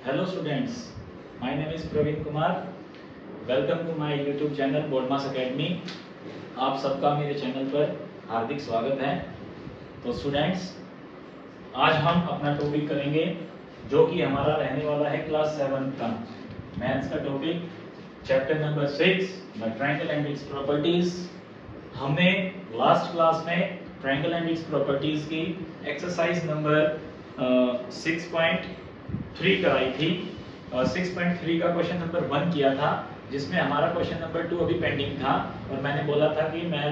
Hello students, my name is Praveen Kumar. Welcome to my YouTube channel board maths academy. आप सबका मेरे channel पर हार्दिक स्वागत है। तो स्टूडेंट्स, आज हम अपना टॉपिक करेंगे जो कि हमारा रहने वाला है क्लास 7 का मैथ्स का topic, chapter number 6 the triangle and its properties. हमने लास्ट क्लास में ट्रायंगल एंड इट्स प्रॉपर्टीज की एक्सरसाइज नंबर 6.3 कराई थी और 6.3 का क्वेश्चन नंबर 1 किया था, जिसमें हमारा क्वेश्चन नंबर 2 अभी पेंडिंग था और मैंने बोला था कि मैं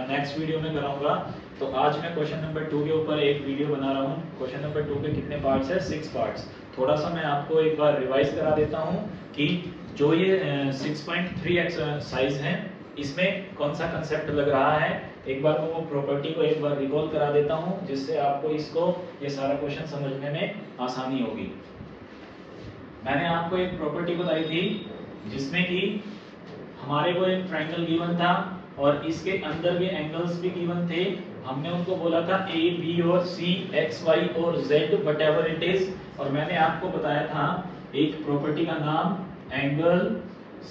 नेक्स्ट वीडियो में कराऊंगा। तो आज मैं क्वेश्चन नंबर 2 के ऊपर एक वीडियो बना रहा हूँ। क्वेश्चन नंबर 2 के कितने पार्ट्स है? 6 पार्ट्स। थोड़ा सा मैं आपको एक बार रिवाइज करा देता हूँ कि जो ये 6.3 एक्सरसाइज है इसमें कौन सा कंसेप्ट लग रहा है। एक बार वो प्रॉपर्टी को एक बार रिकॉल करा देता हूँ, जिससे आपको इसको ये सारा क्वेश्चन समझने में आसानी होगी। मैंने आपको एक प्रॉपर्टी बताई थी जिसमें कि हमारे को एक ट्रायंगल गिवन था और इसके अंदर के एंगल्स भी गिवन थे। हमने उनको बोला था ए, बी और सी, एक्स, वाई और जेड, व्हाटएवर इट इज। और मैंने आपको बताया था एक प्रॉपर्टी का नाम angle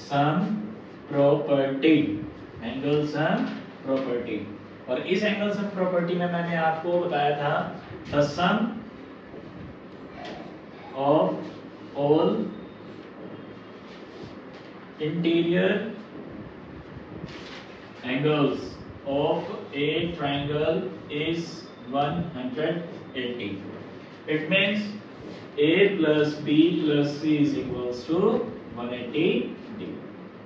sum property, angle sum property. और इस एंगल सम प्रॉपर्टी में मैंने आपको बताया था the sum of all interior angles of a triangle is 180. It means A plus B plus C is equals to 180 degree.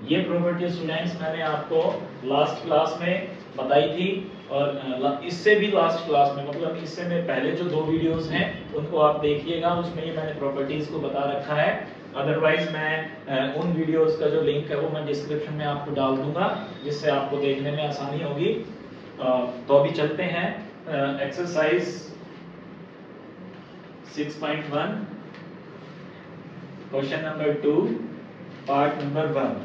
ये प्रॉपर्टी स्टूडेंट्स मैंने आपको लास्ट क्लास में बताई थी और इससे भी लास्ट क्लास में, मतलब इससे में पहले जो 2 वीडियोस हैं उनको आप देखिएगा, उसमें ये मैंने प्रॉपर्टीज को बता रखा है। अदरवाइज मैं उन वीडियोस का जो लिंक है वो मैं डिस्क्रिप्शन में आपको डाल दूंगा, जिससे आपको देखने में आसानी होगी। तो अभी चलते हैं exercise 6.1 question number 2 part number 1।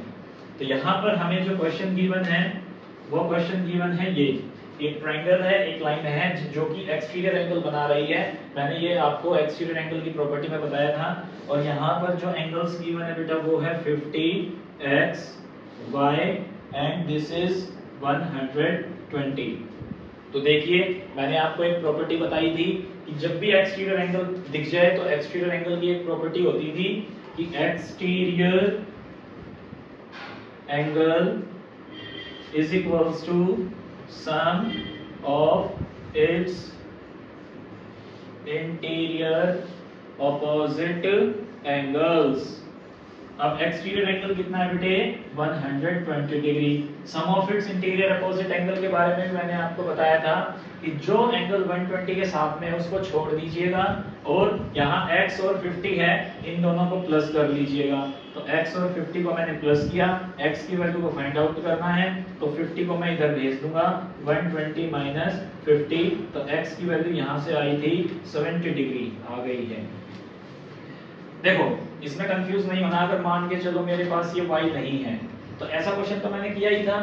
तो यहाँ पर हमें जो क्वेश्चन गिवन है वो क्वेश्चन गिवन है ये एक ट्रायंगल है, एक लाइन है जो कि एक्सटीरियर एंगल बना रही है। मैंने ये आपको एक्सटीरियर एंगल की प्रॉपर्टी में बताया था। और यहाँ पर जो एंगल्स गिवन है बेटा वो है 50x y and this is 120। तो देखिए मैंने आपको एक प्रॉपर्टी बताई थी कि जब भी एक्सटीरियर एंगल दिख जाए तो एक्सटीरियर एंगल की एक प्रॉपर्टी होती थी कि exterior angle is equals to sum of its interior opposite angles। अब एक्सटीरियर एंगल कितना है बेटे? 120 डिग्री। Sum of its interior opposite angle के बारे में मैंने आपको बताया था कि जो एंगल 120 के साथ में उसको छोड़ दीजिएगा और यहाँ x और 50 है, इन दोनों को प्लस कर लीजिएगा। तो x और 50 को मैंने प्लस किया, x की वैल्यू को फाइंड आउट करना है तो 50 को मैं इधर भेज दूंगा, 120 माइनस 50, तो x की वैल्यू यहाँ से आई थी 70 डिग्री आ गई है। देखो इसमें कंफ्यूज नहीं होना। अगर मान के चलो मेरे पास ये y नहीं है तो ऐसा क्वेश्चन तो मैंने किया ही था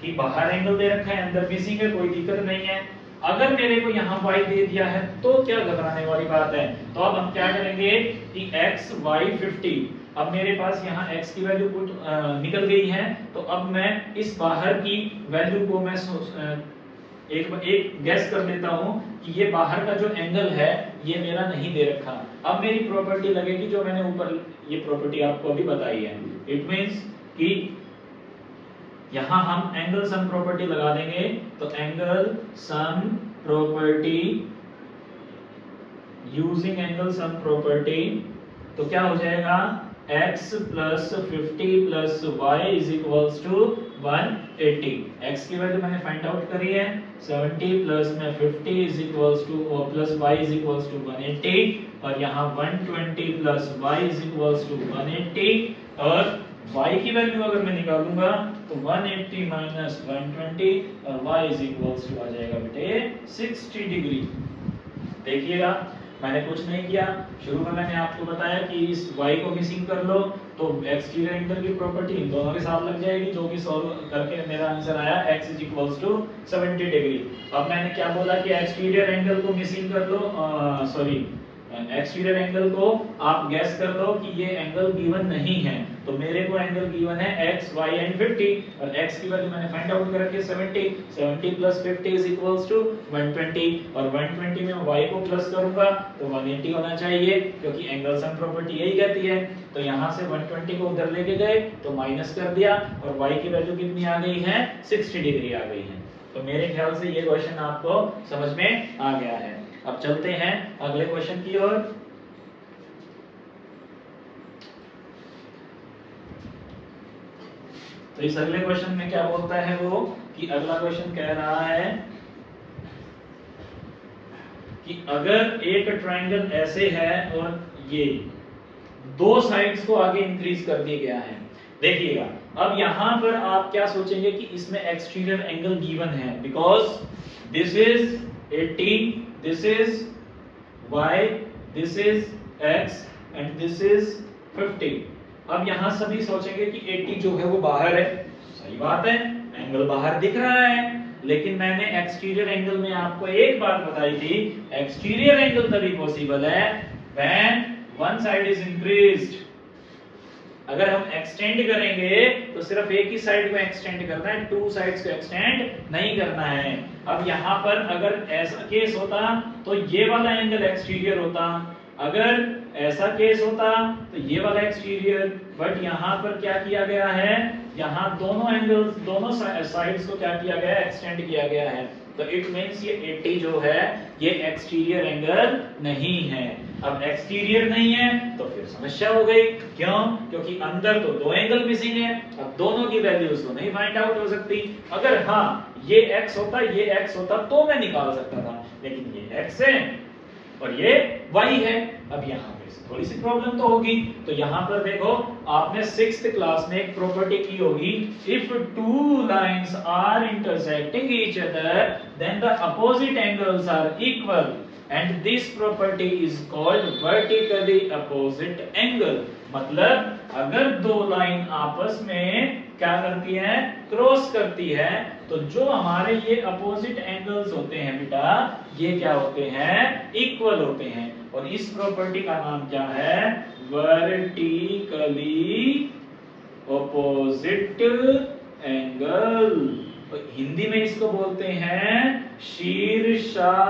कि बाहर एंगल दे रखा है, अंदर भी सी के, कोई दिक्कत नहीं है। अगर मेरे को यहाँ y दे दिया है तो क्या घबराने वाली बात है। तो अब हम क्या करेंगे कि x y 50, अब मेरे पास यहाँ x की वैल्यू निकल गई है, तो अब मैं इस बाहर की वैल्यू को मैं एक गैस कर लेता हूँ कि ये बाहर का जो एंगल है ये मेरा नहीं दे रखा। अब मेरी प्रॉपर्टी लगेगी जो मैंने ऊपर ये प्रॉपर्टी आपको अभी बताई है। इट मींस कि यहाँ हम एंगल सम प्रॉपर्टी लगा देंगे। तो angle sum property, using angle sum property, तो क्या हो जाएगा x plus 50 plus y is equals to 180। x की वैल्यू मैंने फाइंड आउट करी है, 70 प्लस में 50 इज इक्वल्स टू और plus y is equals to 180, और यहाँ 120 plus y is equals to 180, और y की वैल्यू अगर मैं निकालूंगा तो 180 माइनस 120 और y इज इक्वल्स टू आ जाएगा बेटे 60 डिग्री। देखिएगा मैंने कुछ नहीं किया, शुरू में मैंने आपको बताया कि इस y को मिसिंग कर लो तो एक्सटीरियर एंगल की प्रॉपर्टी इन दोनों के साथ लग जाएगी, जो कि सॉल्व करके मेरा आंसर आया x इज इक्वल्स टू 70 डिग्री। अब मैंने क्या बोला कि एक्सटीरियर एंगल को मिसिंग कर लो, सॉरी एक्सटीरियर एंगल को आप गैस कर लो कि ये एंगल गिवन नहीं है, तो मेरे को एंगल गिवन है x, y एंड 50 और x की वैल्यू मैंने फाइंड आउट कर रखी है 70 प्लस 50 इज इक्वल्स टू 120 और 120 में y को प्लस करूंगा तो 180 होना चाहिए क्योंकि एंगल सम प्रॉपर्टी यही कहती है। तो यहाँ से 120 को उधर लेके गए तो माइनस कर दिया और y की वैल्यू कितनी आ गई है 60 डिग्री आ गई है। तो मेरे ख्याल से ये क्वेश्चन आपको समझ में आ गया है। अब चलते हैं अगले क्वेश्चन की ओर। तो इस अगले क्वेश्चन में क्या बोलता है वो कि अगला क्वेश्चन कह रहा है कि अगर एक ट्रायंगल ऐसे है और ये दो साइड्स को आगे इंक्रीज कर दिया गया है। देखिएगा अब यहां पर आप क्या सोचेंगे कि इसमें एक्सटीरियर एंगल गिवन है because this is 80, this is y, this is x and this is 50। अब यहां सभी सोचेंगे कि 80 जो है वो बाहर है, सही बात है, एंगल बाहर दिख रहा है, लेकिन मैंने एक्सटीरियर एंगल में आपको एक बात बताई थी, एक्सटीरियर एंगल तभी पॉसिबल है when one side is increased. अगर हम एक्सटेंड करेंगे तो सिर्फ एक ही साइड को एक्सटेंड करना है, टू साइड्स को एक्सटेंड नहीं करना है। अब यहाँ पर अगर ऐसा केस होता तो ये वाला एंगल एक्सटीरियर होता, अगर ऐसा केस होता तो ये वाला एक्सटीरियर, बट यहाँ पर क्या किया गया है, यहाँ दोनों एंगल्स दोनों साइड्स को क्या किया गया है, एक्सटेंड किया गया है। तो इट मींस ये 80 जो है ये एक्सटीरियर एंगल नहीं है। अब एक्सटीरियर नहीं है तो फिर समस्या हो गई, क्यों? क्योंकि अंदर तो दो एंगल मिसिंग है, अब दोनों की वैल्यूज तो नहीं फाइंड आउट हो सकती। अगर हाँ ये x होता ये x होता तो मैं निकाल सकता था, लेकिन ये x है और ये y है। अब यहाँ पे थोड़ी सी प्रॉब्लम तो होगी। तो यहाँ पर देखो आपने 6th क्लास में एक प्रॉपर्टी की होगी, if two lines are intersecting each other then the opposite angles are equal and this property is called vertically opposite angle. मतलब अगर दो लाइन आपस में क्या करती है, क्रॉस करती है, तो जो हमारे ये अपोजिट एंगल्स होते हैं बेटा ये क्या होते हैं, इक्वल होते हैं। और इस प्रॉपर्टी का नाम क्या है, वर्टिकली अपोजिट एंगल। तो हिंदी में इसको बोलते हैं शीर्षाभिमुख,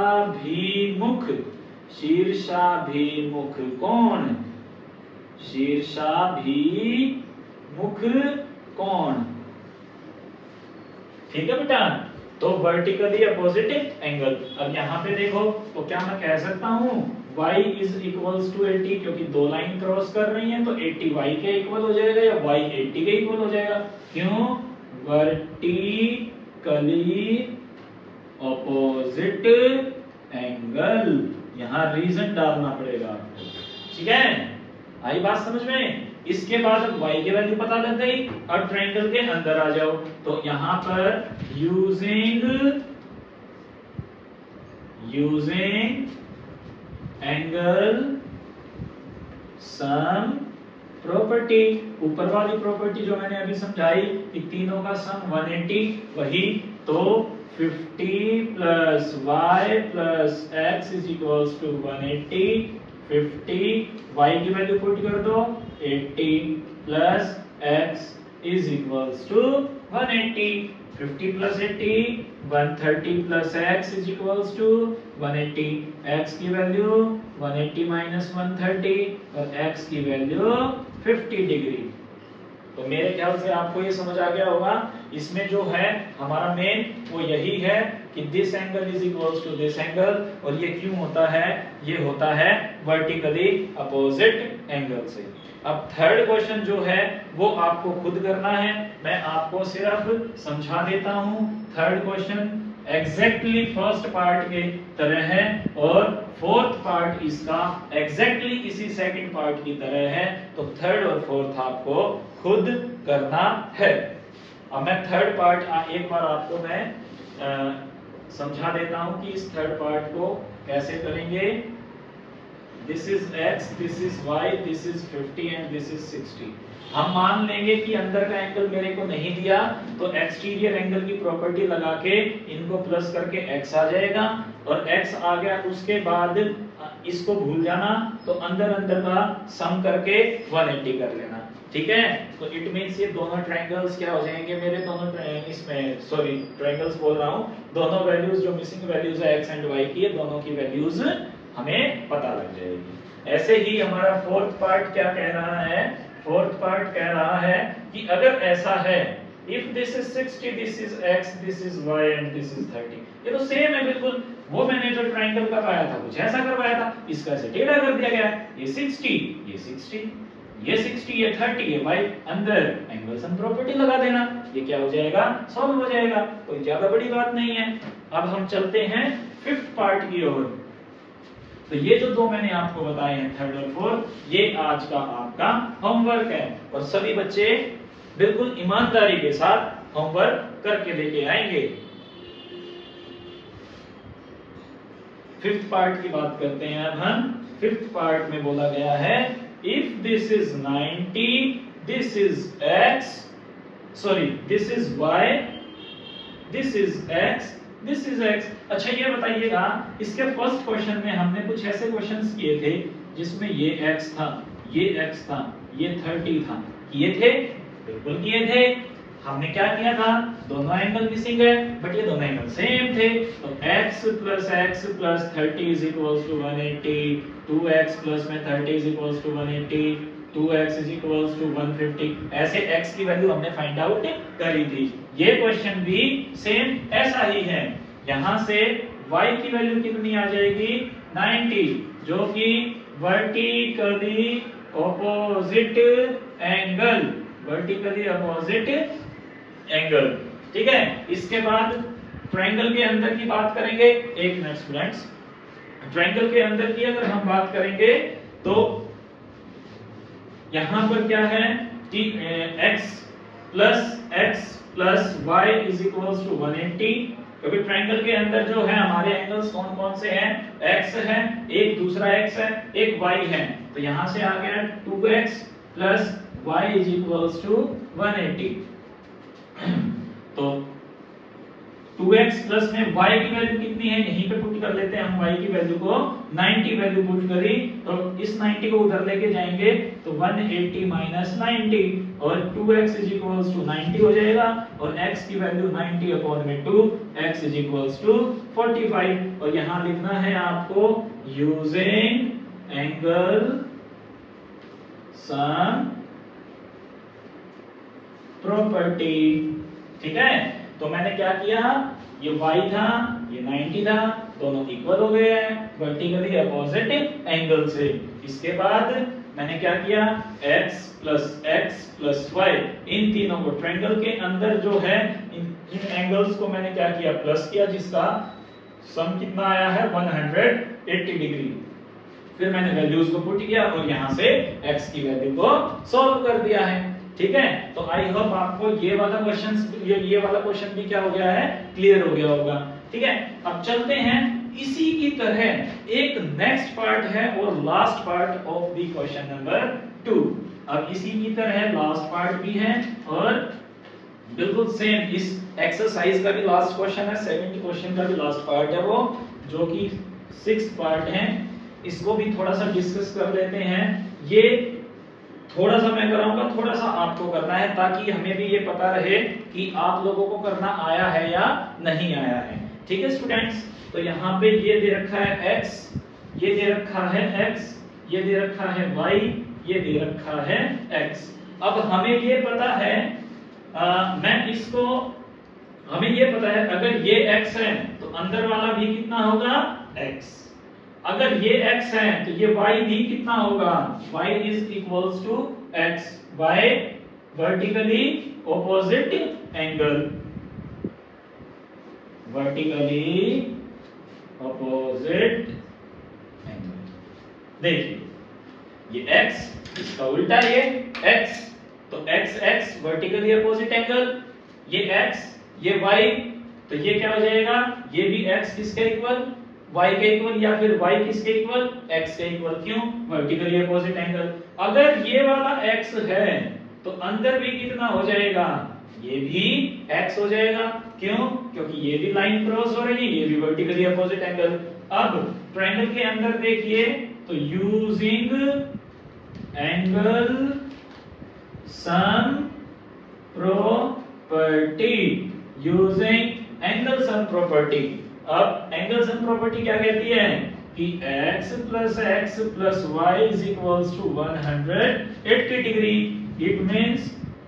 शीर्षाभिमुख कोण, शीर्षाभिमुख कोण। ठीक है बेटा, तो वर्टिकली अपोजिट एंगल। अब यहाँ पे देखो तो क्या मैं कह सकता हूँ y इज इक्वल्स टू 80, क्योंकि दो लाइन क्रॉस कर रही हैं तो 80 y के इक्वल हो जाएगा या y 80 के इक्वल हो जाएगा। क्यों? वर्टिकली अपोजिट एंगल, यहाँ रीजन डालना पड़ेगा आपको, ठीक है? आई बात समझ में? इसके बाद y की वैल्यू पता लग गई, अब ट्रायंगल के अंदर आ जाओ। तो यहाँ पर यूजिंग एंगल सम प्रॉपर्टी, ऊपर वाली प्रॉपर्टी जो मैंने अभी समझाई कि तीनों का सम 180, वही तो 50 plus y plus x is equals to 180, 50 y की वैल्यू पुट कर दो 80 plus x is equals to 180, 50 plus 80 130 plus x is equals to 180, x की वैल्यू 180 माइनस 130 और x की वैल्यू 50 डिग्री। तो मेरे ख्याल से आपको ये समझ आ गया होगा। इसमें जो है हमारा मेन वो यही है कि this angle is equals to this angle, और ये क्यों होता है, ये होता है वर्टिकली अपोजिट एंगल से। अब थर्ड क्वेश्चन जो है वो आपको खुद करना है, मैं आपको सिर्फ समझा देता हूं। Third question exactly first part के तरह है और फोर्थ पार्ट इसका एग्जैक्टली इसी सेकंड पार्ट की तरह है, तो थर्ड और फोर्थ आपको खुद करना है। अब मैं थर्ड पार्ट एक बार आपको मैं समझा देता हूं कि इस थर्ड पार्ट को कैसे करेंगे। This is x, this is y, this is 50 and this is 60। हम मान लेंगे कि अंदर का एंगल मेरे को नहीं दिया, तो एक्सटीरियर एंगल की प्रॉपर्टी लगा के इनको प्लस करके x आ जाएगा, और x आ गया उसके बाद इसको भूल जाना, तो अंदर अंदर का सम करके 180 कर लेना, ठीक है। तो इट मींस ये दोनों ट्रायंगल्स क्या हो जाएंगे मेरे, दोनों इसमें सॉरी ट्रायंगल्स बोल रहा हूँ, दोनों वैल्यूज जो मिसिंग वैल्यूज है x एंड y की, ये दोनों की वैल्यूज हमें पता लग जाएगी। ऐसे ही हमारा फोर्थ पार्ट क्या कह रहा है, फोर्थ पार्ट कह रहा है कि अगर ऐसा है, if this is 60, this is x, this is y and this is 30, ये तो सेम है बिल्कुल, वो मैंने जो ट्रायंगल करवाया था कुछ ऐसा करवाया था, इसका ऐसे टेढ़ा कर दिया गया है, ये 60, ये 60, ये 60, ये 30, ये y, अंदर एंगल सम प्रॉपर्टी लगा देना, ये क्या हो जाएगा, सॉल्व हो जाएगा, कोई ज्यादा बड़ी बात नहीं है। अब हम चलते हैं फिफ्थ पार्ट की ओर। तो ये जो दो मैंने आपको बताए हैं, थर्ड और फोर्थ, ये आज का आपका होमवर्क है, और सभी बच्चे बिल्कुल ईमानदारी के साथ होमवर्क करके लेके आएंगे। फिफ्थ पार्ट की बात करते हैं अब हम। फिफ्थ पार्ट में बोला गया है, if this is 90, this is x, sorry this is y, this is x, this is x। अच्छा ये बताइएगा, इसके फर्स्ट क्वेश्चन में हमने कुछ ऐसे क्वेश्चंस किए थे जिसमें ये x था, ये x था, ये 30 था, किए थे, बिल्कुल किए थे। हमने क्या किया था, दोनों एंगल मिसिंग है बट ये दोनों एंगल सेम थे, तो x plus 30 is equals to 180, 2x plus में 30 is equals to 180, 2x is equals to 150, ऐसे x की वैल्यू हमने फाइंड आउट करी थी। ये क्वेश्चन भी सेम ऐसा ही है, यहाँ से y की वैल्यू कितनी आ जाएगी, 90, जो कि vertically opposite angle, vertically opposite angle, ठीक है। इसके बाद ट्रायंगल के अंदर की बात करेंगे, एक मिनट स्टूडेंट्स, ट्रायंगल के अंदर की अगर हम बात करेंगे तो यहां पर क्या है कि x plus y is equals to 180, क्योंकि ट्रायंगल के अंदर जो है हमारे एंगल्स कौन कौन से हैं, x है, एक दूसरा x है, एक y है, तो यहां से आ गया 2x plus y is equals to 180। तो 2x प्लस में y की वैल्यू कितनी है, यहीं पे पुट कर लेते हैं हम, y की वैल्यू को 90 वैल्यू पुट करी, तो इस 90 को उधर लेके जाएंगे तो 180 माइनस 90, और 2x इज इक्वल्स टू 90 हो जाएगा, और x की वैल्यू 90 अपॉन में 2, x इज इक्वल्स टू 45, और यहां लिखना है आपको यूजिंग एंगल सम प्रॉपर्टी, ठीक है। तो मैंने क्या किया, ये y था, ये 90 था, दोनों इक्वल हो गए हैं वर्टिकली अपोजिट एंगल से। इसके बाद मैंने क्या किया, x प्लस y, इन तीनों को ट्रायंगल के अंदर जो है इन एंगल्स को मैंने क्या किया, प्लस किया, जिसका सम कितना आया है 180 डिग्री। फिर मैंने वैल्यूज को पुट किया और यहां से x की वैल्यू को सॉल्व कर दिया है, ठीक है। तो आई होप आपको ये वाला क्वेश्चन भी क्या हो गया है, क्लियर हो गया होगा, ठीक है। अब चलते हैं, इसी की तरह एक नेक्स्ट पार्ट है और last part of the question number 2। अब इसी की तरह लास्ट पार्ट भी है और बिल्कुल सेम इस एक्सरसाइज का भी लास्ट क्वेश्चन है, 70 क्वेश्चन का भी लास्ट पार्ट है वो, जो कि 6th पार्ट है। इसको भी थोड़ा सा डिस्कस कर लेते हैं। ये थोड़ा सा मैं कराऊंगा, थोड़ा सा आपको करना है, ताकि हमें भी ये पता रहे कि आप लोगों को करना आया है या नहीं आया है, ठीक है स्टूडेंट्स। तो यहाँ पे ये दे रखा है x, ये दे रखा है x, ये दे रखा है y, ये दे रखा है x। अब हमें ये पता है, हमें ये पता है अगर ये x है तो अंदर वाला भी कितना होगा, x। अगर ये x है तो ये y भी कितना होगा, y is equals to x, y vertically opposite angle, vertically opposite angle. देखिए ये x, इसका उल्टा ये x, तो x वर्टिकली अपोजिट एंगल, ये x, ये y, तो ये क्या हो जाएगा, ये भी x किसके इक्वल, y के इक्वल, या फिर y किसके इक्वल, x के इक्वल। क्यों, वर्टिकली अपोजिट एंगल। अगर ये वाला x है तो अंदर भी कितना हो जाएगा, ये भी x हो जाएगा। क्यों, क्योंकि ये भी लाइन क्रॉस हो रही है, ये भी वर्टिकली अपोजिट एंगल। अब ट्रायंगल के अंदर देखिए तो using angle sum property, using angle sum property. अब एंगल सम प्रॉपर्टी क्या कहती है कि x plus y is equals to 180 degree. It means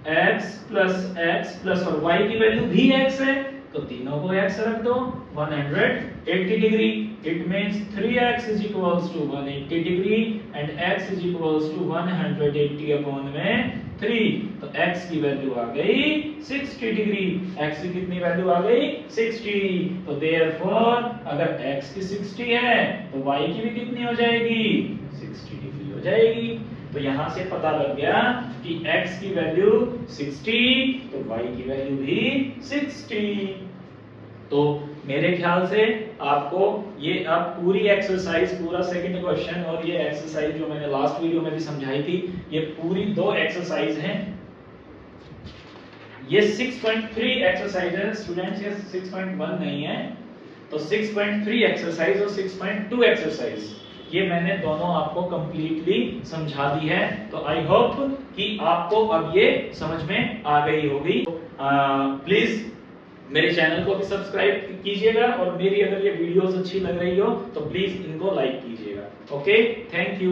x plus और y की वैल्यू भी x है तो तीनों को x रख दो 180 degree. It means 3x is equals to 180 degree and x is equals to 180 upon में 3। तो x की वैल्यू आ गई 60 डिग्री। x की कितनी वैल्यू आ गई 60। तो देयरफॉर अगर x की 60 है तो y की भी कितनी हो जाएगी 60 डिग्री हो जाएगी। तो यहां से पता लग गया कि x की वैल्यू 60 तो y की वैल्यू भी 60। तो मेरे ख्याल से आपको ये अब पूरी एक्सरसाइज, पूरा सेकंड क्वेश्चन और ये एक्सरसाइज जो मैंने लास्ट वीडियो में भी समझाई थी, ये पूरी 2 एक्सरसाइज हैं। ये 6.3 एक्सरसाइज है स्टूडेंट्स, ये 6.1 नहीं है। तो 6.3 एक्सरसाइज और 6.2 एक्सरसाइज ये मैंने दोनों आपको कंप्लीटली समझा दी है। तो आई होप कि आपको अब ये समझ में आ गई होगी। प्लीज मेरे चैनल को भी सब्सक्राइब कीजिएगा और मेरी अगर ये वीडियोस अच्छी लग रही हो तो प्लीज इनको लाइक कीजिएगा। Okay, thank you.